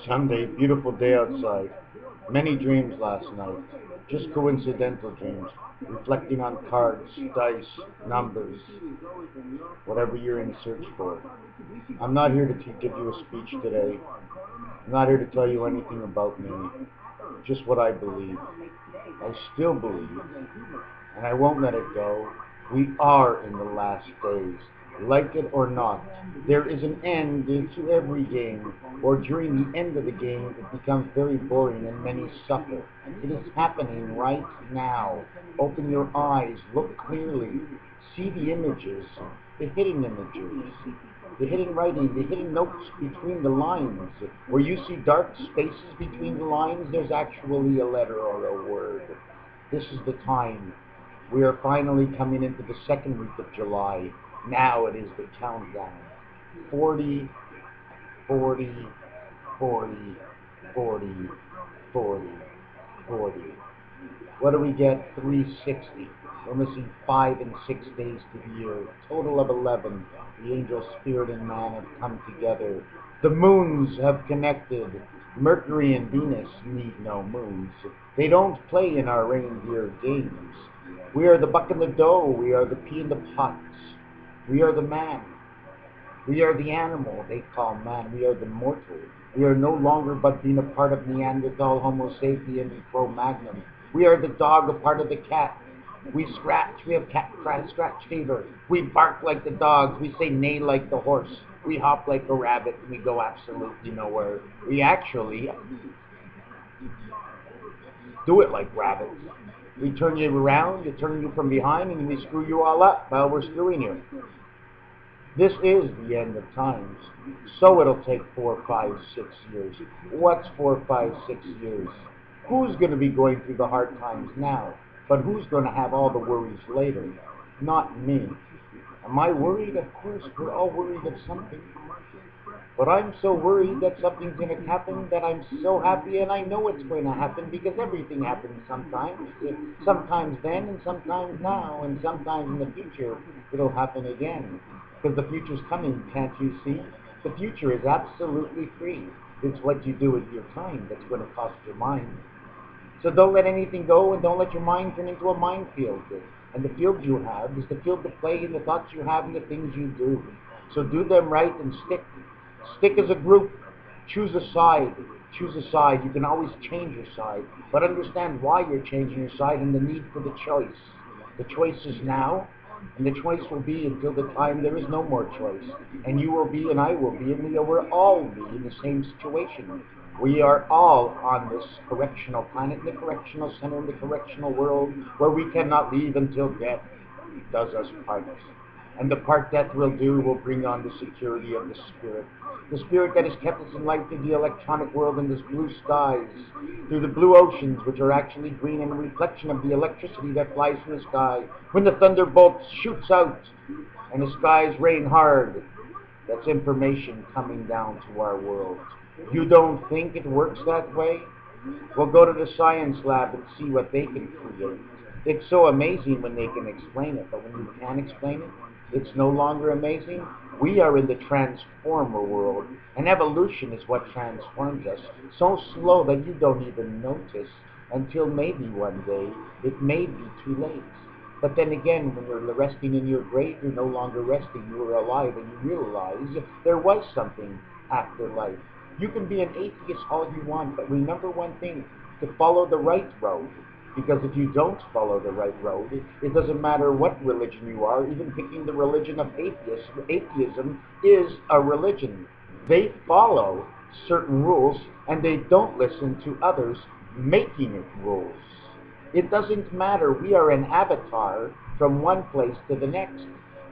Sunday, beautiful day outside. Many dreams last night. Just coincidental dreams. Reflecting on cards, dice, numbers, whatever you're in search for. I'm not here to give you a speech today. I'm not here to tell you anything about me. Just what I believe. I still believe, and I won't let it go. We are in the last days. Like it or not, there is an end to every game, or during the end of the game, it becomes very boring and many suffer. It is happening right now. Open your eyes, look clearly, see the images, the hidden images, the hidden writing, the hidden notes between the lines. Where you see dark spaces between the lines, there's actually a letter or a word. This is the time. We are finally coming into the second week of July. Now it is the countdown. 40, 40, 40, 40, 40, 40. What do we get? 360. We're missing 5 and 6 days to the year. Total of 11. The angel spirit and man have come together. The moons have connected. Mercury and Venus need no moons. They don't play in our reindeer games. We are the buck in the dough. We are the pea in the pots. We are the man. We are the animal they call man. We are the mortal. We are no longer but being a part of Neanderthal, Homo sapien, and Cro-Magnon. We are the dog, a part of the cat. We scratch. We have cat scratch fever. We bark like the dogs. We say neigh like the horse. We hop like a rabbit. We go absolutely nowhere. We actually do it like rabbits. We turn you around, we turn you from behind, and we screw you all up while we're screwing you. This is the end of times. So it'll take 4, 5, 6 years. What's 4, 5, 6 years? Who's going to be going through the hard times now? But who's going to have all the worries later? Not me. Am I worried? Of course, we're all worried of something. But I'm so worried that something's going to happen that I'm so happy, and I know it's going to happen because everything happens sometimes. Sometimes then, and sometimes now, and sometimes in the future it'll happen again. Because the future's coming, can't you see? The future is absolutely free. It's what you do with your time that's going to cost your mind. So don't let anything go, and don't let your mind turn into a minefield. And the field you have is the field to play, and the thoughts you have, and the things you do. So do them right and stick. Stick as a group. Choose a side. Choose a side. You can always change your side, but understand why you're changing your side and the need for the choice. The choice is now, and the choice will be until the time there is no more choice. And you will be, and I will be, and we will all be in the same situation. We are all on this correctional planet, in the correctional center, in the correctional world, where we cannot leave until death does us part. And the part death will do will bring on the security of the spirit that has kept us in life through the electronic world and this blue skies, through the blue oceans, which are actually green and a reflection of the electricity that flies from the sky. When the thunderbolt shoots out and the skies rain hard, that's information coming down to our world. You don't think it works that way? Well, go to the science lab and see what they can create. It's so amazing when they can explain it, but when you can't explain it, it's no longer amazing. We are in the transformer world, and evolution is what transforms us. So slow that you don't even notice until maybe one day it may be too late. But then again, when you're resting in your grave, you're no longer resting. You are alive, and you realize there was something after life. You can be an atheist all you want, but remember one thing, to follow the right road. Because if you don't follow the right road, it doesn't matter what religion you are, even picking the religion of atheism. Atheism is a religion. They follow certain rules, and they don't listen to others making it rules. It doesn't matter. We are an avatar from one place to the next.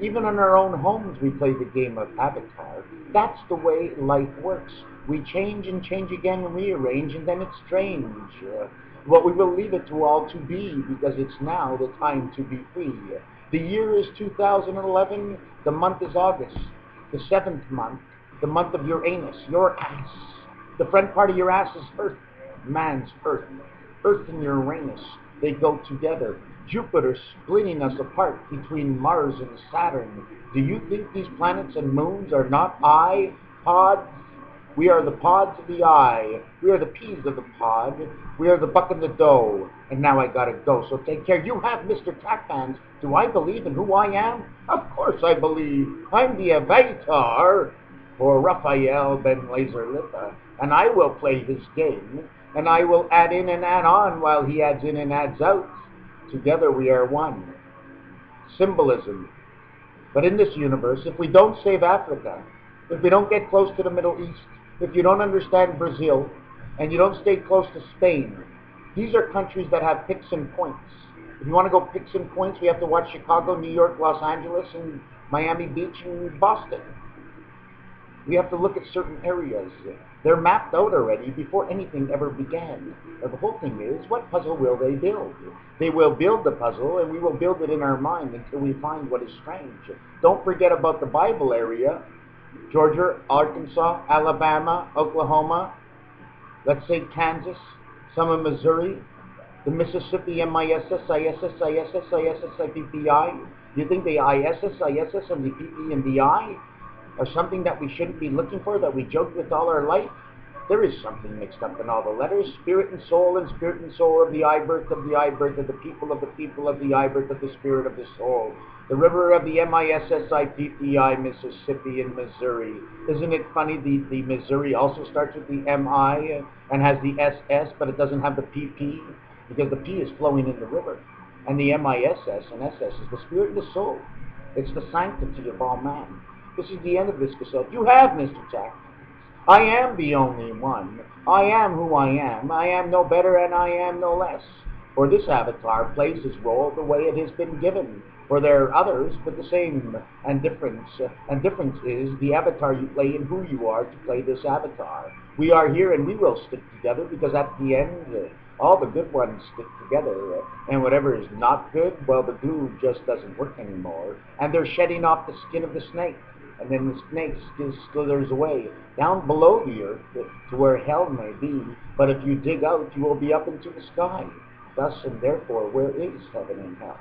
Even in our own homes, we play the game of avatar. That's the way life works. We change and change again and rearrange, and then it's strange. But we will leave it to all to be, because it's now the time to be free. The year is 2011. The month is August. The 7th month, the month of Uranus, your ass. The front part of your ass is Earth, man's Earth. Earth and Uranus, they go together. Jupiter splitting us apart between Mars and Saturn. Do you think these planets and moons are not iPods? We are the pods of the eye. We are the peas of the pod. We are the buck in the dough. And now I gotta go, so take care. You have Mr. Tackpans. Do I believe in who I am? Of course I believe. I'm the avatar for Raphael Ben Laser Lipa, and I will play his game, and I will add in and add on while he adds in and adds out. Together we are one. Symbolism. But in this universe, if we don't save Africa, if we don't get close to the Middle East, if you don't understand Brazil, and you don't stay close to Spain, these are countries that have picks and points. If you want to go picks and points, we have to watch Chicago, New York, Los Angeles, and Miami Beach, and Boston. We have to look at certain areas. They're mapped out already before anything ever began. The whole thing is, what puzzle will they build? They will build the puzzle, and we will build it in our mind until we find what is strange. Don't forget about the Bible area. Georgia, Arkansas, Alabama, Oklahoma, let's say Kansas, some of Missouri, the Mississippi, MISS, ISS, ISS, ISS, IPPI. Do you think the ISS, ISS, and the PP and the I are something that we shouldn't be looking for, that we joke with all our life? There is something mixed up in all the letters. Spirit and soul of the I birth of the I birth of the people of the I birth of the spirit of the soul. The river of the MISSIPPI, Mississippi and Missouri. Isn't it funny the Missouri also starts with the MI and has the SS, but it doesn't have the PP? Because the P is flowing in the river. And the MISS and SS is the spirit and the soul. It's the sanctity of all man. This is the end of this cassette. You have Mr. Jack. I am the only one. I am who I am. I am no better and I am no less. For this avatar plays his role the way it has been given. For there are others, but the same and difference. And difference is the avatar you play and who you are to play this avatar. We are here and we will stick together, because at the end, all the good ones stick together. And whatever is not good, well, the glue just doesn't work anymore. And they're shedding off the skin of the snake. And then the snake slithers away down below the earth to where hell may be. But if you dig out, you will be up into the sky. Thus and therefore, where is heaven and hell?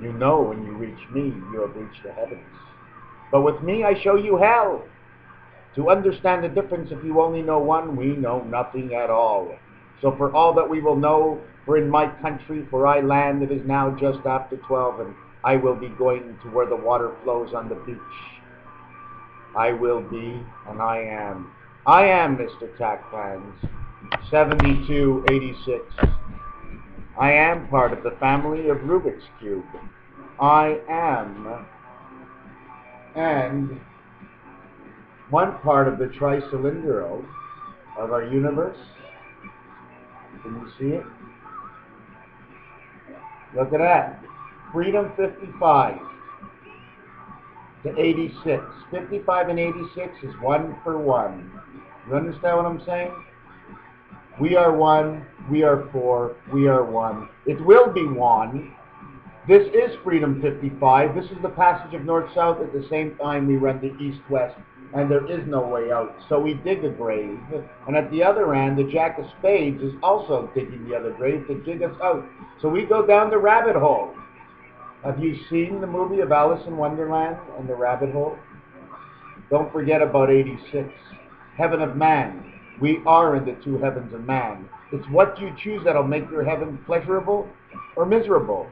You know when you reach me, you have reached the heavens. But with me, I show you hell. To understand the difference, if you only know one, we know nothing at all. So for all that we will know, for in my country, for I land, it is now just after 12, and I will be going to where the water flows on the beach. I will be, and I am. I am Mr. Tackpans, 7286. I am part of the family of Rubik's Cube. I am, and one part of the tricylindro of our universe. Can you see it? Look at that. Freedom 55 to 86. 55 and 86 is 1 for 1. You understand what I'm saying? We are one, we are four, we are one. It will be one. This is Freedom 55. This is the passage of north-south. At the same time, we run the east-west, and there is no way out. So we dig a grave, and at the other end, the Jack of Spades is also digging the other grave to dig us out. So we go down the rabbit hole. Have you seen the movie of Alice in Wonderland and the rabbit hole? Don't forget about 86. Heaven of man. We are in the two heavens of man. It's what you choose that'll make your heaven pleasurable or miserable.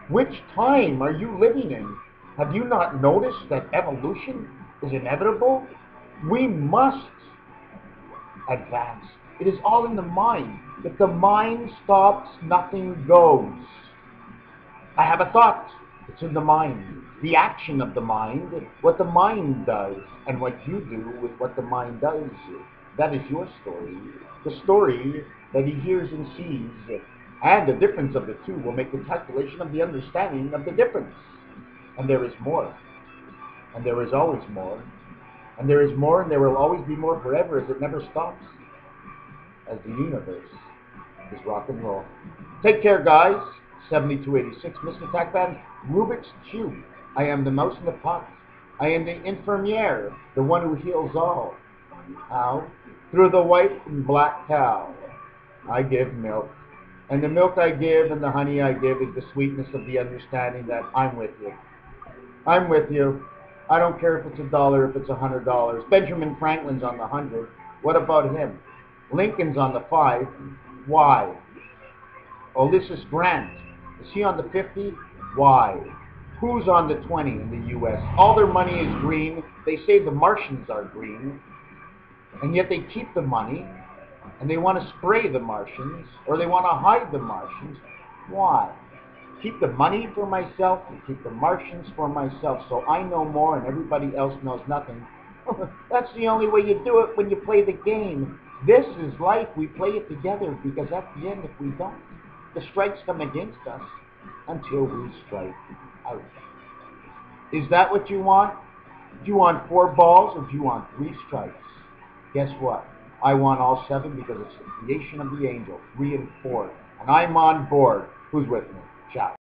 Which time are you living in? Have you not noticed that evolution is inevitable? We must advance. It is all in the mind. If the mind stops, nothing goes. I have a thought. It's in the mind. The action of the mind, what the mind does, and what you do with what the mind does. That is your story. The story that he hears and sees, and the difference of the two will make the calculation of the understanding of the difference. And there is more. And there is always more. And there is more, and there will always be more forever, as it never stops. As the universe is rock and roll. Take care, guys. 7286, Mr. Tackpans, Rubik's Cube. I am the mouse in the pot. I am the infirmiere, the one who heals all. How? Through the white and black cow. I give milk. And the milk I give and the honey I give is the sweetness of the understanding that I'm with you. I'm with you. I don't care if it's $1, if it's $100. Benjamin Franklin's on the 100. What about him? Lincoln's on the 5. Why? Ulysses Grant, is he on the 50? Why? Who's on the 20 in the U.S.? All their money is green. They say the Martians are green, and yet they keep the money, and they want to spray the Martians, or they want to hide the Martians. Why? Keep the money for myself and keep the Martians for myself, so I know more and everybody else knows nothing. That's the only way you do it when you play the game. This is life. We play it together, because at the end, if we don't, the strikes come against us until we strike out. Is that what you want? Do you want 4 balls or do you want 3 strikes? Guess what? I want all 7, because it's the creation of the angel, 3 and 4. And I'm on board. Who's with me? Ciao.